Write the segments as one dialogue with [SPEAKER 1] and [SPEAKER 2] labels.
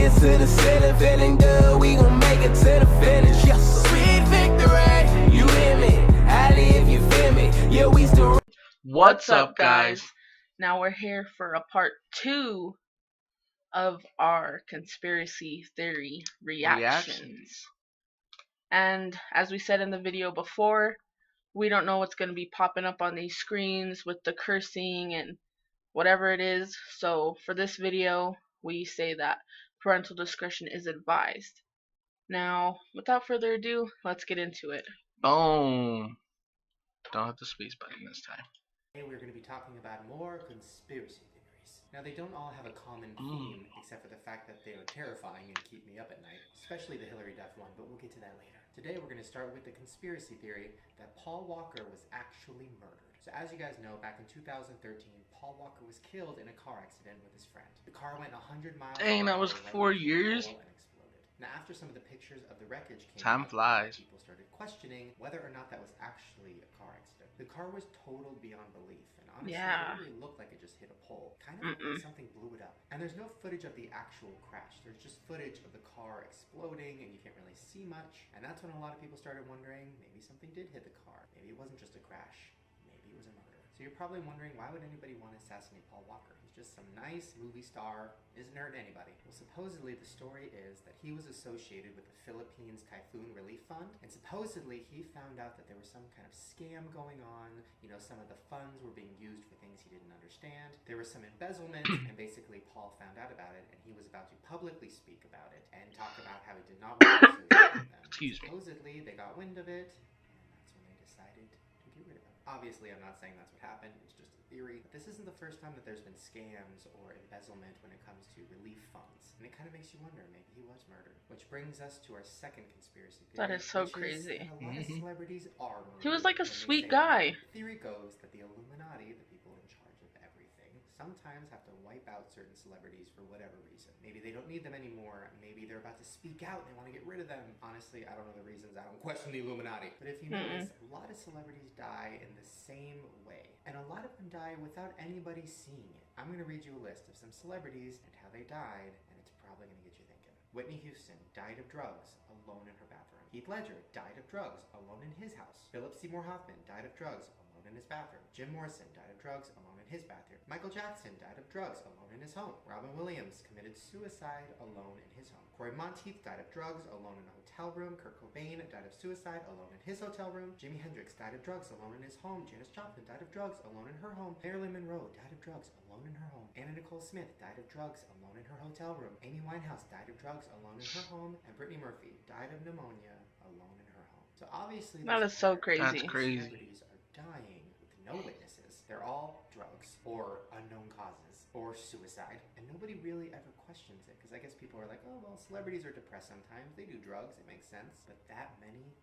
[SPEAKER 1] it to the ceiling, feeling good, we gon' make it to the finish. Yes, sweet victory, you hear me? Ali, if you feel me, yeah, we still.
[SPEAKER 2] What's up, guys? Now we're here for a part 2 of our conspiracy theory reactions. And as we said in the video before, we don't know what's going to be popping up on these screens with the cursing and whatever it is. So for this video, we say that parental discretion is advised. Now, without further ado, let's get into it.
[SPEAKER 3] Boom. Don't hit the space button this time.
[SPEAKER 4] Today we're going to be talking about more conspiracy theories. Now they don't all have a common theme, except for the fact that they are terrifying and keep me up at night, especially the Hilary Duff one, but we'll get to that later. Today we're going to start with the conspiracy theory that Paul Walker was actually murdered. So as you guys know, back in 2013, Paul Walker was killed in a car accident with his friend. The car went 100 miles per hour.
[SPEAKER 3] Dang, that was 4 years?
[SPEAKER 4] Now, after some of the pictures of the wreckage came
[SPEAKER 3] Time
[SPEAKER 4] out,
[SPEAKER 3] flies.
[SPEAKER 4] people started questioning whether or not that was actually a car accident. The car was totaled beyond belief, and honestly, it really looked like it just hit a pole. Kind of like something blew it up. And there's no footage of the actual crash. There's just footage of the car exploding, and you can't really see much. And that's when a lot of people started wondering, maybe something did hit the car. Maybe it wasn't just a crash. Maybe it was a murder. So you're probably wondering, why would anybody want to assassinate Paul Walker? He's just some nice movie star, isn't hurting anybody. Well, supposedly the story is that he was associated with the Philippines Typhoon Relief Fund, and supposedly he found out that there was some kind of scam going on. You know, some of the funds were being used for things he didn't understand. There was some embezzlement, and basically Paul found out about it, and he was about to publicly speak about it and talk about how he did not want to associate with them. Supposedly they got wind of it, and that's when they decided to get rid of him. Obviously, I'm not saying that's what happened, it's just a theory. But this isn't the first time that there's been scams or embezzlement when it comes to relief funds. And it kind of makes you wonder, maybe he was murdered. Which brings us to our second conspiracy theory.
[SPEAKER 2] That is so crazy.
[SPEAKER 4] A lot of celebrities are murdered.
[SPEAKER 2] He was like a sweet guy.
[SPEAKER 4] The theory goes that the Illuminati, the people in charge of everything, sometimes have to wipe out certain celebrities for whatever reason. Maybe they don't need them anymore. Maybe they're about to speak out and they want to get rid of them. Honestly, I don't know the reasons. I don't question the Illuminati. But if you notice, a lot of celebrities die in the same way. And a lot of them die without anybody seeing it. I'm going to read you a list of some celebrities and how they died, and it's probably going to get you thinking. Whitney Houston died of drugs alone in her bathroom. Heath Ledger died of drugs alone in his house. Philip Seymour Hoffman died of drugs alone in his bathroom. Jim Morrison died of drugs alone in his bathroom. Michael Jackson died of drugs alone in his home. Robin Williams committed suicide alone in his home. Corey Monteith died of drugs alone in a hotel room. Kurt Cobain died of suicide alone in his hotel room. Jimi Hendrix died of drugs alone in his home. Janis Joplin died of drugs alone in her home. Marilyn Monroe died of drugs alone in her home. Anna Nicole Smith died of drugs alone in her hotel room. Amy Winehouse died of drugs alone in her home. And Brittany Murphy died of pneumonia alone in her home. So obviously
[SPEAKER 2] that is so crazy.
[SPEAKER 3] That's crazy.
[SPEAKER 4] Celebrities are dying with no witnesses. They're all drugs or unknown causes or suicide, and nobody really ever questions it, because I guess people are like, oh well, celebrities are depressed sometimes, they do drugs, it makes sense. But that many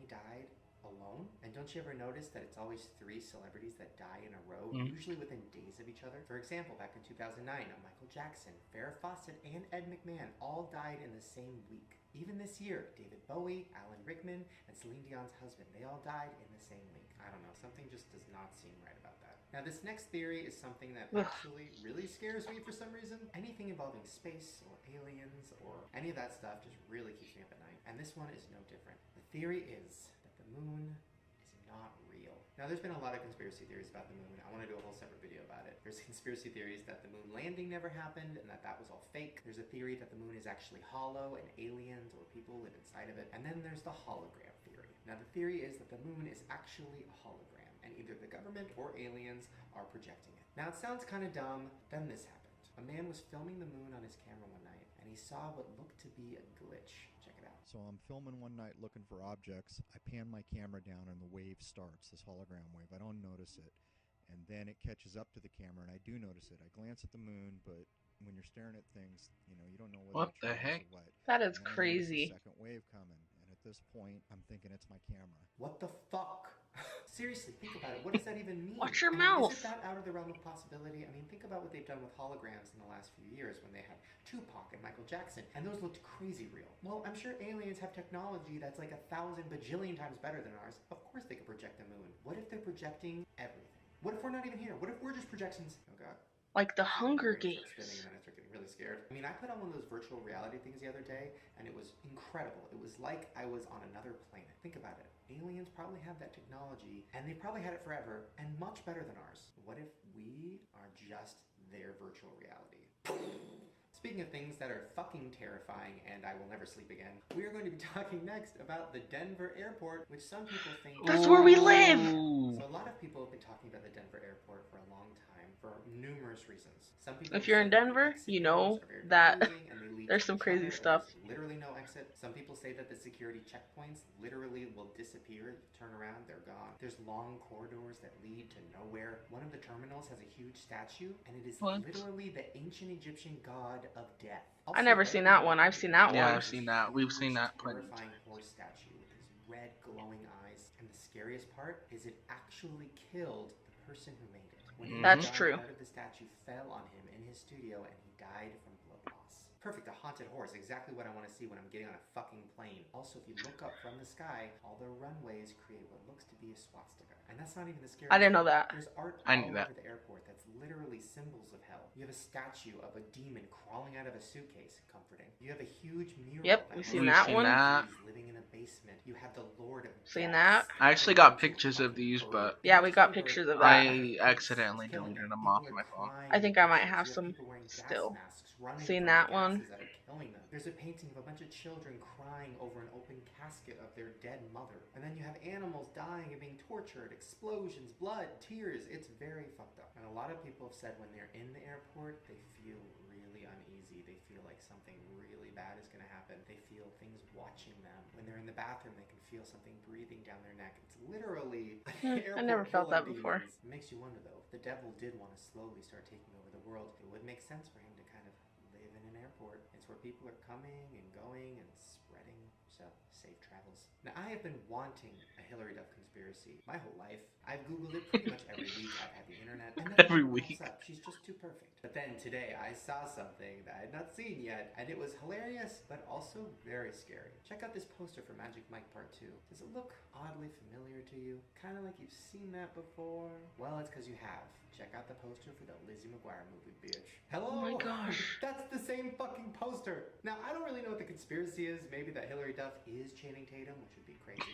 [SPEAKER 4] died alone? And don't you ever notice that it's always 3 celebrities that die in a row, usually within days of each other? For example, back in 2009, Michael Jackson, Farrah Fawcett, and Ed McMahon all died in the same week. Even this year, David Bowie, Alan Rickman, and Celine Dion's husband, they all died in the same week. I don't know, something just does not seem right about that. Now this next theory is something that actually really scares me for some reason. Anything involving space or aliens or any of that stuff just really keeps me up at night. And this one is no different. The theory is that the moon is not real. Now there's been a lot of conspiracy theories about the moon. I want to do a whole separate video about it. There's conspiracy theories that the moon landing never happened and that was all fake. There's a theory that the moon is actually hollow and aliens or people live inside of it. And then there's the hologram theory. Now the theory is that the moon is actually a hologram, and either the government or aliens are projecting it. Now it sounds kind of dumb, then this happened. A man was filming the moon on his camera one night, and he saw what looked to be a glitch. Check it out.
[SPEAKER 5] So I'm filming one night looking for objects. I pan my camera down and the wave starts, this hologram wave. I don't notice it. And then it catches up to the camera and I do notice it. I glance at the moon, but when you're staring at things, you know, you don't know whether
[SPEAKER 3] What the heck?
[SPEAKER 5] or what.
[SPEAKER 2] That is
[SPEAKER 5] And then I notice
[SPEAKER 2] crazy.
[SPEAKER 5] a second wave coming. And at this point, I'm thinking it's my camera.
[SPEAKER 4] What the fuck? Seriously, think about it. What does that even mean?
[SPEAKER 2] Watch your
[SPEAKER 4] I mean,
[SPEAKER 2] mouth.
[SPEAKER 4] Isn't that out of the realm of possibility? I mean, think about what they've done with holograms in the last few years when they had Tupac and Michael Jackson, and those looked crazy real. Well, I'm sure aliens have technology that's like 1,000 bajillion times better than ours. Of course they could project the moon. What if they're projecting everything? What if we're not even here? What if we're just projections? Oh god.
[SPEAKER 2] Like the Hunger
[SPEAKER 4] Spinning,
[SPEAKER 2] Games.
[SPEAKER 4] and then I start getting really so scared. I mean, I put on one of those virtual reality things the other day, and it was incredible. It was like I was on another planet. Think about it. Aliens probably have that technology, and they probably had it forever, and much better than ours. What if we are just their virtual reality? Speaking of things that are fucking terrifying and I will never sleep again, we are going to be talking next about the Denver airport, which some people think...
[SPEAKER 2] That's where we live!
[SPEAKER 4] So a lot of people have been talking about the Denver airport for a long time for numerous reasons. Some people
[SPEAKER 2] If you're in Denver, you know that there's some crazy stuff.
[SPEAKER 4] Literally no exit. Some people say that the security checkpoints literally will disappear. You turn around, they're gone. There's long corridors that lead to nowhere. One of the terminals has a huge statue, and it is literally the ancient Egyptian god of death.
[SPEAKER 2] I never seen that one. I've seen that one.
[SPEAKER 3] Yeah, I've seen that. We've seen that plenty.
[SPEAKER 4] Horrifying horse statue with his red glowing eyes. And the scariest part is it actually killed the person who made it. When he
[SPEAKER 2] That's
[SPEAKER 4] died,
[SPEAKER 2] true.
[SPEAKER 4] Part of the statue fell on him in his studio, and he died from blood loss. Perfect, a haunted horse. Exactly what I want to see when I'm getting on a fucking plane. Also, if you look up from the sky, all the runways create what looks to be a swastika. And that's not even the scariest.
[SPEAKER 2] I didn't know that.
[SPEAKER 4] There's art
[SPEAKER 3] I
[SPEAKER 4] all
[SPEAKER 3] knew that.
[SPEAKER 4] over the airport that's literally symbols of hell. You have a statue of a demon crawling out of a suitcase, comforting. You have a huge mural.
[SPEAKER 2] Yep,
[SPEAKER 4] that
[SPEAKER 2] we've seen
[SPEAKER 3] We've
[SPEAKER 2] that
[SPEAKER 3] seen
[SPEAKER 2] one.
[SPEAKER 3] that.
[SPEAKER 4] He's living in a basement. You have the Lord of
[SPEAKER 2] Seen
[SPEAKER 4] Deaths.
[SPEAKER 2] that.
[SPEAKER 3] I actually got pictures of these, but
[SPEAKER 2] Yeah, we got pictures of that.
[SPEAKER 3] I accidentally deleted them off my phone.
[SPEAKER 2] I think I might have some still. Seen that one.
[SPEAKER 4] There's a painting of a bunch of children crying over an open casket of their dead mother. And then you have animals dying and being tortured, explosions, blood, tears. It's very fucked up. And a lot of people have said when they're in the airport, they feel really uneasy. They feel like something really bad is going to happen. They feel things watching them. When they're in the bathroom, they can feel something breathing down their neck. It's literally
[SPEAKER 2] I never felt that before.
[SPEAKER 4] It makes you wonder though, if the devil did want to slowly start taking over the world, it would make sense for him to kind of live in an airport. It's where people are coming and going and spreading. So, safe travels. Now, I have been wanting a Hillary Duff conspiracy my whole life. I've Googled it pretty much every week. I've had the internet. And then
[SPEAKER 3] Every
[SPEAKER 4] it pops
[SPEAKER 3] week.
[SPEAKER 4] up. She's just too perfect. But then today, I saw something that I had not seen yet, and it was hilarious, but also very scary. Check out this poster for Magic Mike Part 2. Does it look oddly familiar to you? Kind of like you've seen that before? Well, it's because you have. Check out the poster for the Lizzie McGuire movie, bitch. Hello?
[SPEAKER 2] Oh my gosh.
[SPEAKER 4] That's the same fucking poster. Now, I don't really know what the conspiracy is. Maybe that Hillary Duff is Channing Tatum, which would be crazy.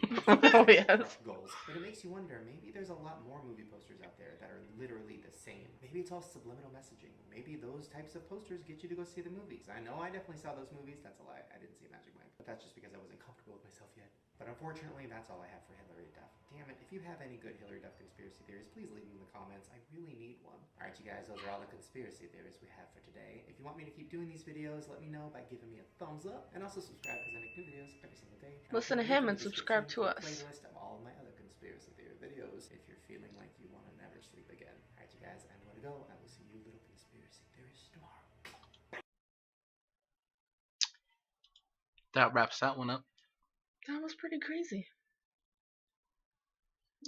[SPEAKER 2] Oh, yes.
[SPEAKER 4] Goals. But it makes you wonder, maybe there's a lot more movie posters out there that are literally the same. Maybe it's all subliminal messaging. Maybe those types of posters get you to go see the movies. I know I definitely saw those movies. That's a lie. I didn't see Magic Mike. But that's just because I wasn't comfortable with myself yet. But unfortunately, that's all I have for Hillary Duff. Damn it, if you have any good Hillary Duff conspiracy theories, please leave them in the comments. I really need one. Alright, you guys, those are all the conspiracy theories we have for today. If you want me to keep doing these videos, let me know by giving me a thumbs up. And also subscribe because I make new videos every single day. And
[SPEAKER 2] Listen to
[SPEAKER 4] I'll put a
[SPEAKER 2] him
[SPEAKER 4] link
[SPEAKER 2] and
[SPEAKER 4] in the
[SPEAKER 2] subscribe
[SPEAKER 4] description
[SPEAKER 2] to
[SPEAKER 4] for a
[SPEAKER 2] us.
[SPEAKER 4] playlist of all of my other conspiracy theory videos if you're feeling like you want to never sleep again. Alright, you guys, I'm going to go. I will see you little conspiracy theorists tomorrow.
[SPEAKER 3] That wraps that one up.
[SPEAKER 2] That was pretty crazy.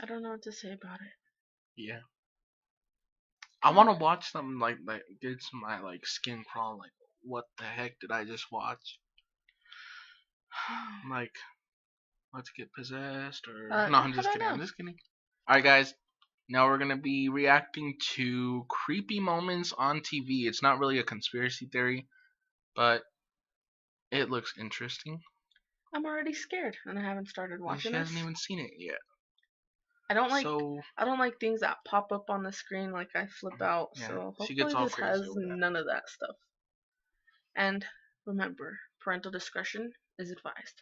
[SPEAKER 2] I don't know what to say about it.
[SPEAKER 3] Yeah. I want to watch them like get some my like skin crawl. Like, what the heck did I just watch? Like, let's get possessed or no? I'm just kidding. I'm just kidding. All right, guys. Now we're gonna be reacting to creepy moments on TV. It's not really a conspiracy theory, but it looks interesting.
[SPEAKER 2] I'm already scared, and I haven't started
[SPEAKER 3] And
[SPEAKER 2] watching
[SPEAKER 3] she
[SPEAKER 2] this.
[SPEAKER 3] hasn't even seen it yet.
[SPEAKER 2] I don't like.
[SPEAKER 3] So
[SPEAKER 2] I don't like things that pop up on the screen like I flip out.
[SPEAKER 3] Yeah,
[SPEAKER 2] So
[SPEAKER 3] she
[SPEAKER 2] hopefully
[SPEAKER 3] gets all
[SPEAKER 2] this
[SPEAKER 3] crazy
[SPEAKER 2] has
[SPEAKER 3] over that.
[SPEAKER 2] none of that stuff. And remember, parental discretion is advised.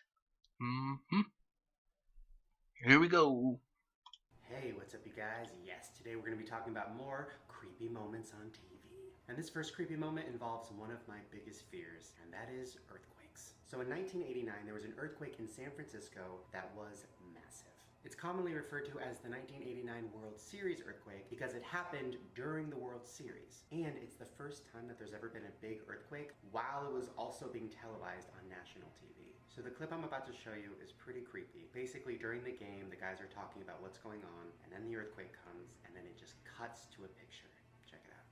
[SPEAKER 3] Here we go.
[SPEAKER 4] Hey, what's up you guys? Yes, today we're going to be talking about more creepy moments on TV. And this first creepy moment involves one of my biggest fears, and that is earthquakes. So in 1989, there was an earthquake in San Francisco that was massive. It's commonly referred to as the 1989 World Series earthquake because it happened during the World Series. And it's the first time that there's ever been a big earthquake while it was also being televised on national TV. So the clip I'm about to show you is pretty creepy. Basically, during the game, the guys are talking about what's going on, and then the earthquake comes, and then it just cuts to a picture. Check it out.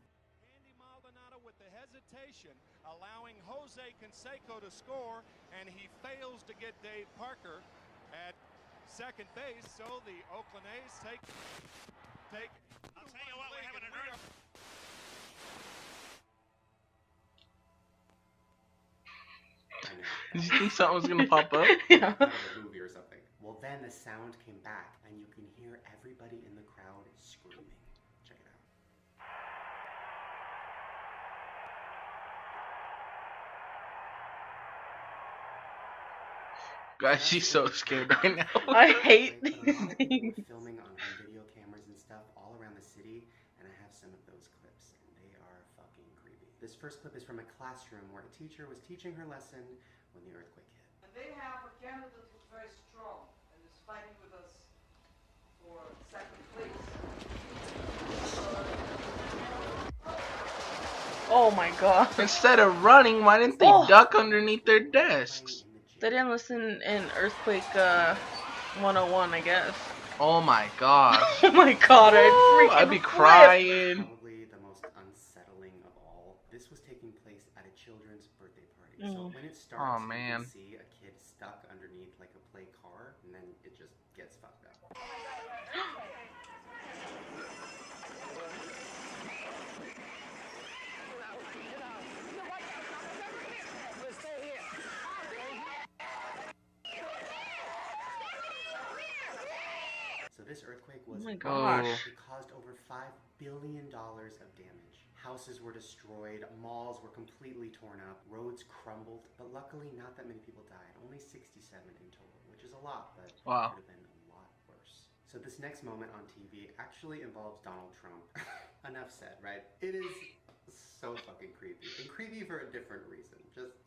[SPEAKER 6] Andy Maldonado with the hesitation, allowing Jose Canseco to score, and he fails to get Dave Parker at second base, so the Oakland A's take. I'll tell you what, we're having an
[SPEAKER 3] Did you think something was gonna pop up?
[SPEAKER 2] Yeah.
[SPEAKER 4] Out of a movie or something. Well, then the sound came back, and you can hear everybody in the crowd screaming. Check it out.
[SPEAKER 3] Guys, she's so scared right now.
[SPEAKER 2] I hate
[SPEAKER 4] But a
[SPEAKER 2] these
[SPEAKER 4] lot of people
[SPEAKER 2] things.
[SPEAKER 4] were filming on home video cameras and stuff all around the city, and I have some of those clips, and they are fucking creepy. This first clip is from a classroom where a teacher was teaching her lesson when the earthquake hit.
[SPEAKER 7] And they have a candidate who's very strong and is fighting with us for second place.
[SPEAKER 2] Oh my god.
[SPEAKER 3] Instead of running, why didn't they
[SPEAKER 2] Oh.
[SPEAKER 3] duck underneath their desks?
[SPEAKER 2] They didn't listen in Earthquake 101, I guess.
[SPEAKER 3] Oh my god.
[SPEAKER 2] Oh my god,
[SPEAKER 3] I'd be crying.
[SPEAKER 4] Probably the most unsettling of all. This was taking place at a children's birthday party. So when it starts,
[SPEAKER 3] Oh,
[SPEAKER 4] you
[SPEAKER 3] man.
[SPEAKER 4] can see a kid stuck underneath like a play car, and then it just gets fucked up. So this earthquake was
[SPEAKER 2] Oh my gosh.
[SPEAKER 4] it caused over $5 billion of damage. Houses were destroyed, malls were completely torn up, roads crumbled, but luckily not that many people died, only 67 in total, which is a lot, but
[SPEAKER 3] Wow.
[SPEAKER 4] it could have been a lot worse. So this next moment on TV actually involves Donald Trump. Enough said, right? It is so fucking creepy, and creepy for a different reason.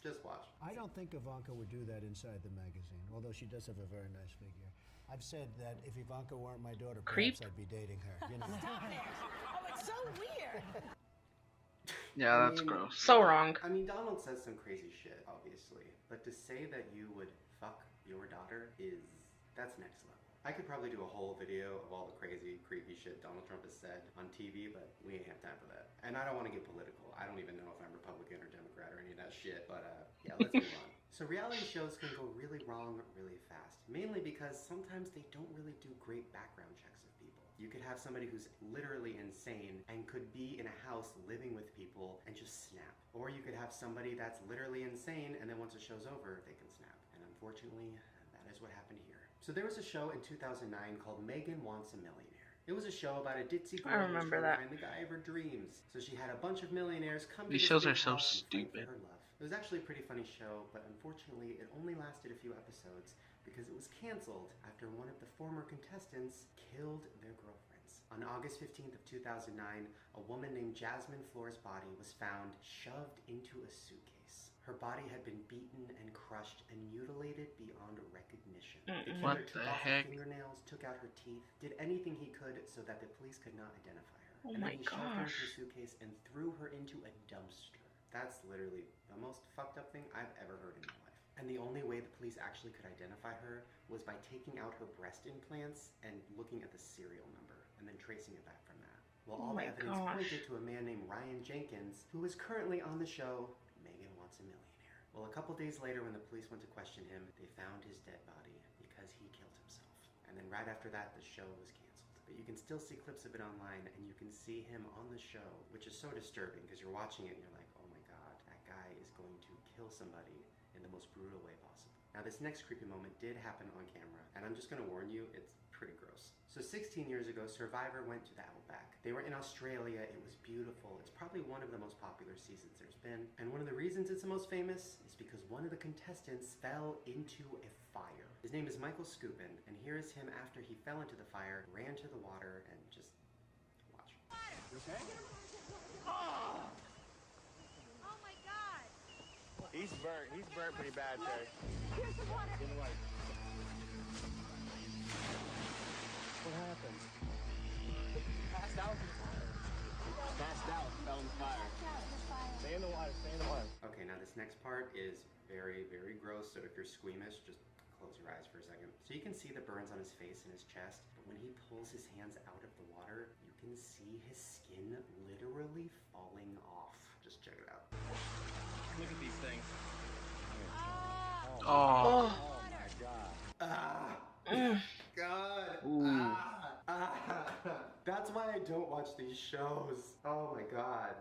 [SPEAKER 4] Just watch.
[SPEAKER 8] I don't think Ivanka would do that inside the magazine, although she does have a very nice figure. I've said that if Ivanka weren't my daughter,
[SPEAKER 2] Creep.
[SPEAKER 8] perhaps I'd be dating her. You know.
[SPEAKER 9] Oh, it's so weird.
[SPEAKER 3] Yeah,
[SPEAKER 4] I
[SPEAKER 3] that's
[SPEAKER 4] mean,
[SPEAKER 3] gross.
[SPEAKER 2] So wrong.
[SPEAKER 4] I mean, Donald says some crazy shit, obviously, but to say that you would fuck your daughter that's next level. I could probably do a whole video of all the crazy, creepy shit Donald Trump has said on TV, but we ain't have time for that. And I don't want to get political. I don't even know if I'm Republican or Democrat or any of that shit, but yeah, let's move on. So reality shows can go really wrong really fast, mainly because sometimes they don't really do great background checks of people. You could have somebody who's literally insane and could be in a house living with people and just snap. Or you could have somebody that's literally insane and then once the show's over, they can snap. And unfortunately, that is what happened here. So there was a show in 2009 called Megan Wants a Millionaire. It was a show about a ditzy girl
[SPEAKER 2] I
[SPEAKER 4] who was
[SPEAKER 2] remember
[SPEAKER 4] trying to
[SPEAKER 2] that.
[SPEAKER 4] find the guy of her dreams. So she had a bunch of millionaires come to
[SPEAKER 3] These
[SPEAKER 4] this
[SPEAKER 3] shows
[SPEAKER 4] big
[SPEAKER 3] are so
[SPEAKER 4] house and fight for
[SPEAKER 3] stupid.
[SPEAKER 4] her love. It was actually a pretty funny show, but unfortunately it only lasted a few episodes because it was canceled after one of the former contestants killed their girlfriends. On August 15th of 2009, a woman named Jasmine Floor's body was found shoved into a suitcase. Her body had been beaten and crushed and mutilated beyond recognition. The killer
[SPEAKER 3] What
[SPEAKER 4] took
[SPEAKER 3] the
[SPEAKER 4] off
[SPEAKER 3] heck?
[SPEAKER 4] her fingernails, took out her teeth, did anything he could so that the police could not identify her.
[SPEAKER 2] Oh
[SPEAKER 4] and
[SPEAKER 2] my
[SPEAKER 4] then he shoved her into
[SPEAKER 2] gosh.
[SPEAKER 4] a suitcase and threw her into a dumpster. That's literally the most fucked up thing I've ever heard in my life. And the only way the police actually could identify her was by taking out her breast implants and looking at the serial number and then tracing it back from that. Well,
[SPEAKER 2] Oh
[SPEAKER 4] all
[SPEAKER 2] my
[SPEAKER 4] the evidence
[SPEAKER 2] gosh.
[SPEAKER 4] pointed to a man named Ryan Jenkins, who is currently on the show Megan Wants a Millionaire. Well, a couple days later when the police went to question him, they found his dead body because he killed himself. And then right after that, the show was canceled. But you can still see clips of it online, and you can see him on the show, which is so disturbing because you're watching it and you're like, oh my god, that guy is going to kill somebody in the most brutal way possible. Now, this next creepy moment did happen on camera, and I'm just going to warn you, it's pretty gross. So 16 years ago, Survivor went to the Outback. They were in Australia. It was beautiful. It's probably one of the most popular seasons there's been. And one of the reasons it's the most famous is because one of the contestants fell into a fire. His name is Michael Skupin, and here is him after he fell into the fire, ran to the water, and just watch.
[SPEAKER 9] Oh my god.
[SPEAKER 10] He's burnt pretty bad, Terry.
[SPEAKER 9] Here's the water.
[SPEAKER 10] What happened? Passed out. Passed out. Fell in the fire. Stay in the water. Stay in the water.
[SPEAKER 4] Okay, now this next part is very, very gross, so if you're squeamish, just close your eyes for a second. So you can see the burns on his face and his chest, but when he pulls his hands out of the water, you can see his skin literally falling off. Just check it out.
[SPEAKER 10] Look at these things.
[SPEAKER 3] Oh.
[SPEAKER 10] Oh my god.
[SPEAKER 4] Ah! God!
[SPEAKER 3] Ooh.
[SPEAKER 4] That's why I don't watch these shows. Oh my god.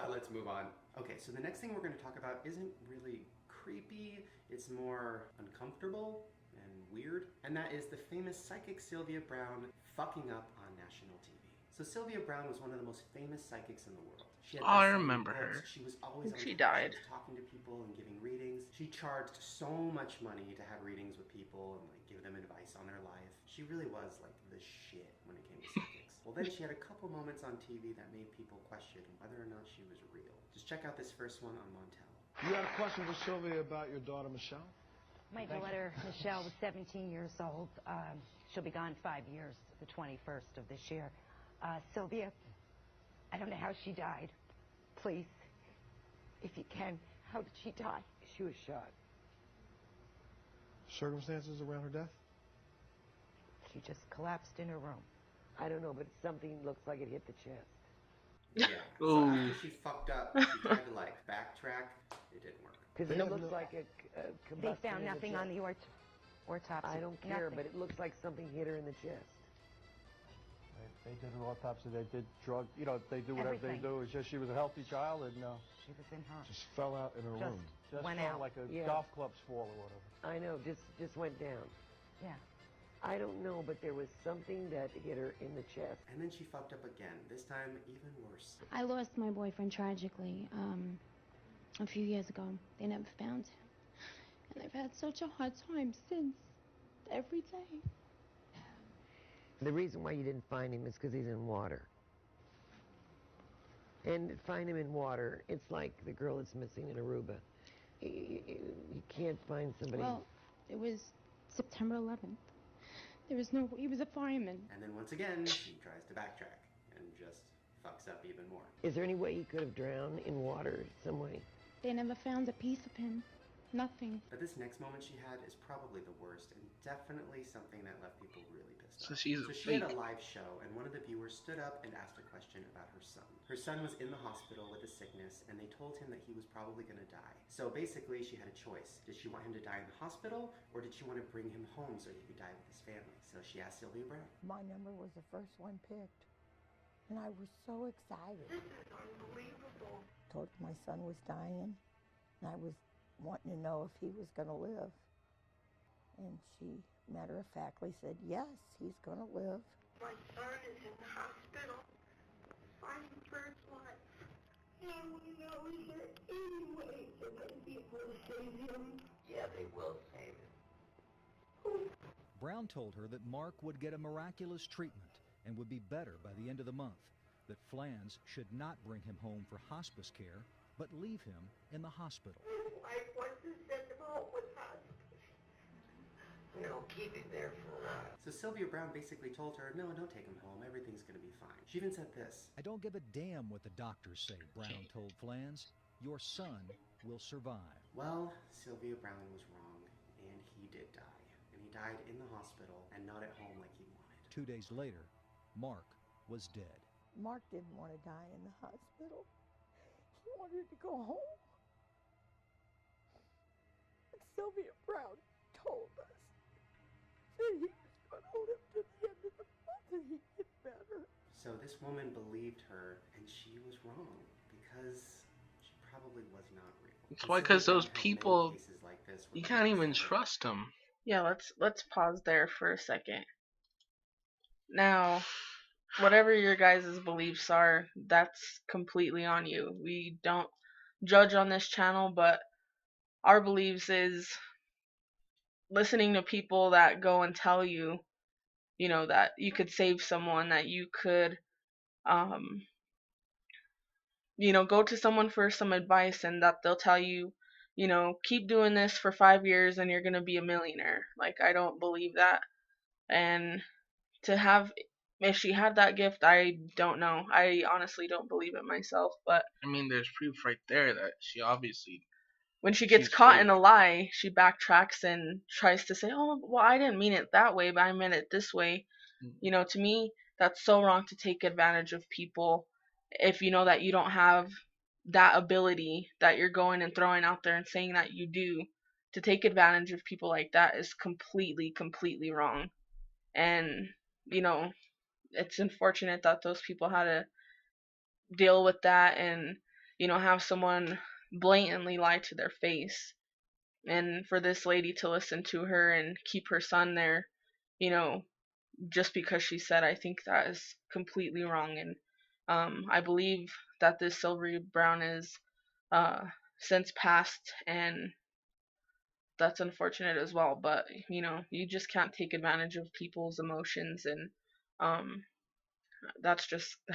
[SPEAKER 4] Let's move on. Okay, so the next thing we're going to talk about isn't really creepy, it's more uncomfortable and weird. And that is the famous psychic Sylvia Browne fucking up on national TV. So Sylvia Browne was one of the most famous psychics in the world. She had
[SPEAKER 3] I
[SPEAKER 4] best-selling
[SPEAKER 3] remember
[SPEAKER 4] books.
[SPEAKER 3] her.
[SPEAKER 4] She was always on
[SPEAKER 2] She
[SPEAKER 4] TV.
[SPEAKER 2] died.
[SPEAKER 4] She was talking to people and giving readings. She charged so much money to have readings with people and like give them advice on their life. She really was like the shit when it came to psychics. Well, then she had a couple moments on TV that made people question whether or not she was real. Just check out this first one on Montel.
[SPEAKER 10] You had a question for Sylvia about your daughter, Michelle?
[SPEAKER 11] My daughter, Michelle, was 17 years old. She'll be gone 5 years, the 21st of this year. Sylvia, I don't know how she died. Please, if you can, how did she die?
[SPEAKER 12] She was shot.
[SPEAKER 10] Circumstances around her death?
[SPEAKER 11] She just collapsed in her room.
[SPEAKER 12] I don't know, but something looks like it hit the chest.
[SPEAKER 4] Yeah. So after she fucked up, she tried to like backtrack. It didn't work.
[SPEAKER 12] Because it looks like a combustion.
[SPEAKER 11] They found nothing on the autopsy.
[SPEAKER 12] I don't care,
[SPEAKER 11] Nothing.
[SPEAKER 12] but it looks like something hit her in the chest.
[SPEAKER 10] They did an autopsy. They did drug. You know, they do whatever
[SPEAKER 11] Everything.
[SPEAKER 10] they do. It's just she was a healthy child and
[SPEAKER 11] She was in her.
[SPEAKER 10] just fell out in her
[SPEAKER 11] Just
[SPEAKER 10] room. Just
[SPEAKER 11] went
[SPEAKER 10] fell
[SPEAKER 11] out.
[SPEAKER 10] like a
[SPEAKER 12] Yeah.
[SPEAKER 10] golf club's fall or whatever.
[SPEAKER 12] I know, just went down.
[SPEAKER 11] Yeah.
[SPEAKER 12] I don't know, but there was something that hit her in the chest.
[SPEAKER 4] And then she fucked up again. This time, even worse.
[SPEAKER 9] I lost my boyfriend tragically a few years ago. They never found him. And I've had such a hard time since. Every day.
[SPEAKER 12] The reason why you didn't find him is because he's in water. And to find him in water, it's like the girl that's missing in Aruba. You can't find somebody.
[SPEAKER 9] Well, it was September 11th. There was no, he was a fireman.
[SPEAKER 4] And then once again, she tries to backtrack and just fucks up even more.
[SPEAKER 12] Is there any way he could have drowned in water some way?
[SPEAKER 9] They never found a piece of him. Nothing.
[SPEAKER 4] But this next moment she had is probably the worst and definitely something that left people really pissed
[SPEAKER 3] So
[SPEAKER 4] off.
[SPEAKER 3] she's
[SPEAKER 4] So
[SPEAKER 3] a
[SPEAKER 4] she had
[SPEAKER 3] fake.
[SPEAKER 4] a live show and one of the viewers stood up and asked a question about her son. Her son was in the hospital with a sickness and they told him that he was probably going to die. So basically she had a choice. Did she want him to die in the hospital or did she want to bring him home so he could die with his family? So she asked Sylvia Browne.
[SPEAKER 13] My number was the first one picked. And I was so excited.
[SPEAKER 9] This is unbelievable.
[SPEAKER 13] Told her my son was dying. And I was wanting to know if he was going to live. And she matter-of-factly said, yes, he's going to live.
[SPEAKER 9] My son is in the hospital, fighting for his life. And we know that anyway they're going to be able to save him.
[SPEAKER 12] Yeah, they will save him.
[SPEAKER 14] Brown told her that Mark would get a miraculous treatment and would be better by the end of the month, that Flans should not bring him home for hospice care, but leave him in the hospital.
[SPEAKER 9] His wife wants to send him home with hospice.
[SPEAKER 12] No, keep him there for a while.
[SPEAKER 4] So Sylvia Browne basically told her, no, don't take him home. Everything's going to be fine. She even said this.
[SPEAKER 14] I don't give a damn what the doctors say, Brown told Flans. Your son will survive.
[SPEAKER 4] Well, Sylvia Browne was wrong, and he did die. And he died in the hospital and not at home like he wanted.
[SPEAKER 14] 2 days later, Mark was dead.
[SPEAKER 13] Mark didn't want to die in the hospital. He wanted to go home. And Sylvia Browne told us that he was going to live to the end of the month and he'd get better.
[SPEAKER 4] So this woman believed her, and she was wrong, because she probably was not real.
[SPEAKER 3] It's
[SPEAKER 4] And
[SPEAKER 3] why,
[SPEAKER 4] Sylvia
[SPEAKER 3] because those
[SPEAKER 4] Browne had many
[SPEAKER 3] people,
[SPEAKER 4] cases like this where
[SPEAKER 3] you
[SPEAKER 4] they
[SPEAKER 3] can't
[SPEAKER 4] just
[SPEAKER 3] even
[SPEAKER 4] said,
[SPEAKER 3] trust them.
[SPEAKER 2] Yeah, let's pause there for a second. Now, whatever your guys' beliefs are, that's completely on you. We don't judge on this channel, but our beliefs is listening to people that go and tell you, you know, that you could save someone, that you could, you know, go to someone for some advice and that they'll tell you, you know, keep doing this for 5 years and you're going to be a millionaire. Like, I don't believe that. And to have, if she had that gift, I don't know. I honestly don't believe it myself. But
[SPEAKER 3] I mean, there's proof right there that she obviously,
[SPEAKER 2] when she gets
[SPEAKER 3] she's
[SPEAKER 2] caught
[SPEAKER 3] fake.
[SPEAKER 2] in a lie, she backtracks and tries to say, oh, well, I didn't mean it that way, but I meant it this way. You know, to me, that's so wrong to take advantage of people if you know that you don't have that ability that you're going and throwing out there and saying that you do. To take advantage of people like that is completely, completely wrong. And, you know, it's unfortunate that those people had to deal with that and, you know, have someone blatantly lie to their face. And for this lady to listen to her and keep her son there, you know, just because she said, I think that is completely wrong. And I believe that this Silvery Brown is since passed, and that's unfortunate as well. But you know, you just can't take advantage of people's emotions, and that's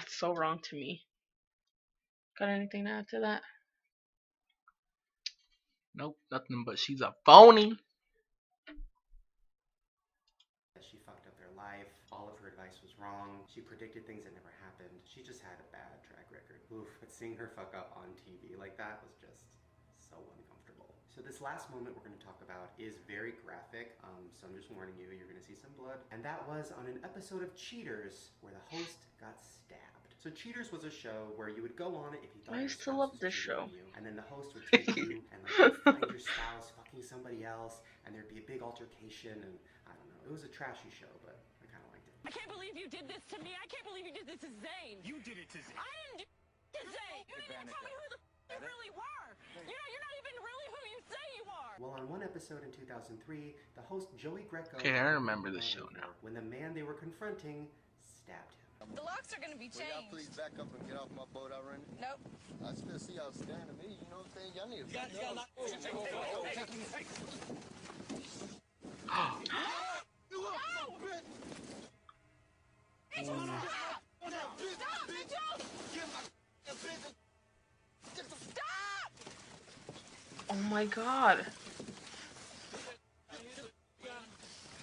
[SPEAKER 2] so wrong to me. Got anything to add to that?
[SPEAKER 3] Nope, nothing, but she's a phony.
[SPEAKER 4] She fucked up their life. All of her advice was wrong. She predicted things that never happened. She just had a bad track record. Oof, but seeing her fuck up on TV like that was just so uncomfortable. So this last moment we're going to talk about is very graphic, so I'm just warning you, you're going to see some blood. And that was on an episode of Cheaters where the host got stabbed. So Cheaters was a show where you would go on it if you thought
[SPEAKER 2] I used to love this show.
[SPEAKER 4] And then the host would take you and like find your spouse fucking somebody else, and there'd be a big altercation, and I don't know. It was a trashy show, but I kind of liked it.
[SPEAKER 15] I can't believe you did this to me. I can't believe you did this to Zane. You did it to Zane. I didn't do it to Zane. You didn't even tell me who the you really were. You're not even really who you say you are.
[SPEAKER 4] Well, on one episode in 2003, the host Joey Greco.
[SPEAKER 3] Okay, I remember this show now.
[SPEAKER 4] When the man they were confronting stabbed him.
[SPEAKER 15] The locks are gonna be changed.
[SPEAKER 10] Will y'all please back up and get off my boat already?
[SPEAKER 15] Nope.
[SPEAKER 10] I still see y'all staring at me. You know what I'm saying? Y'all need to back up.
[SPEAKER 2] Oh my god.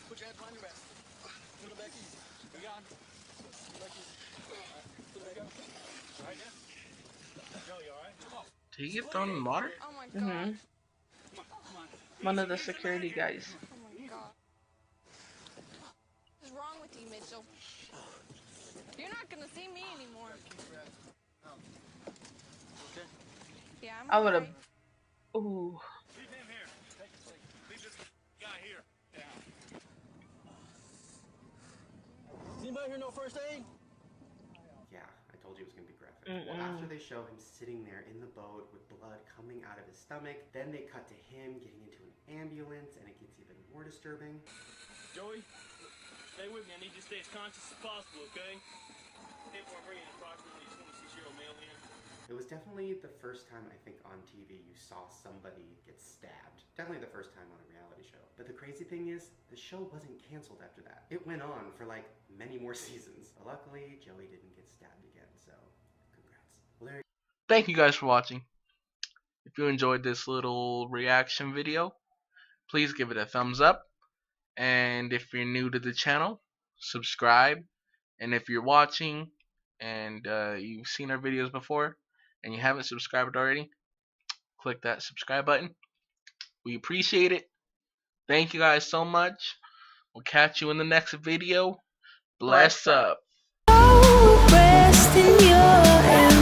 [SPEAKER 10] Put your hands behind your back. Put it back easy. We got him. Put it back up. Right there. Joey, all right? Come on.
[SPEAKER 3] Did he get thrown in the water?
[SPEAKER 15] Oh my god.
[SPEAKER 2] One of the security guys.
[SPEAKER 15] Oh my god. What is wrong with you, Mitchell? You're not gonna see me anymore.
[SPEAKER 10] Okay.
[SPEAKER 15] Yeah,
[SPEAKER 2] I would have. Ooh.
[SPEAKER 6] Leave him here. Leave this guy here. Down.
[SPEAKER 10] Does anybody here know first aid?
[SPEAKER 4] Yeah, I told you it was going to be graphic. Well, after they show him sitting there in the boat with blood coming out of his stomach, then they cut to him getting into an ambulance, and it gets even more disturbing.
[SPEAKER 10] Joey, stay with me. I need you to stay as conscious as possible, okay? People are bringing approximately 26-year-old male in.
[SPEAKER 4] It was definitely the first time, I think, on TV you saw somebody get stabbed. Definitely the first time on a reality show. But the crazy thing is, the show wasn't canceled after that. It went on for like many more seasons. But luckily, Joey didn't get stabbed again, so congrats. Well,
[SPEAKER 3] Thank you guys for watching. If you enjoyed this little reaction video, please give it a thumbs up. And if you're new to the channel, subscribe. And if you're watching and you've seen our videos before and you haven't subscribed already, click that subscribe button. We appreciate it. Thank you guys so much. We'll catch you in the next video. Bless up.
[SPEAKER 1] Rest in your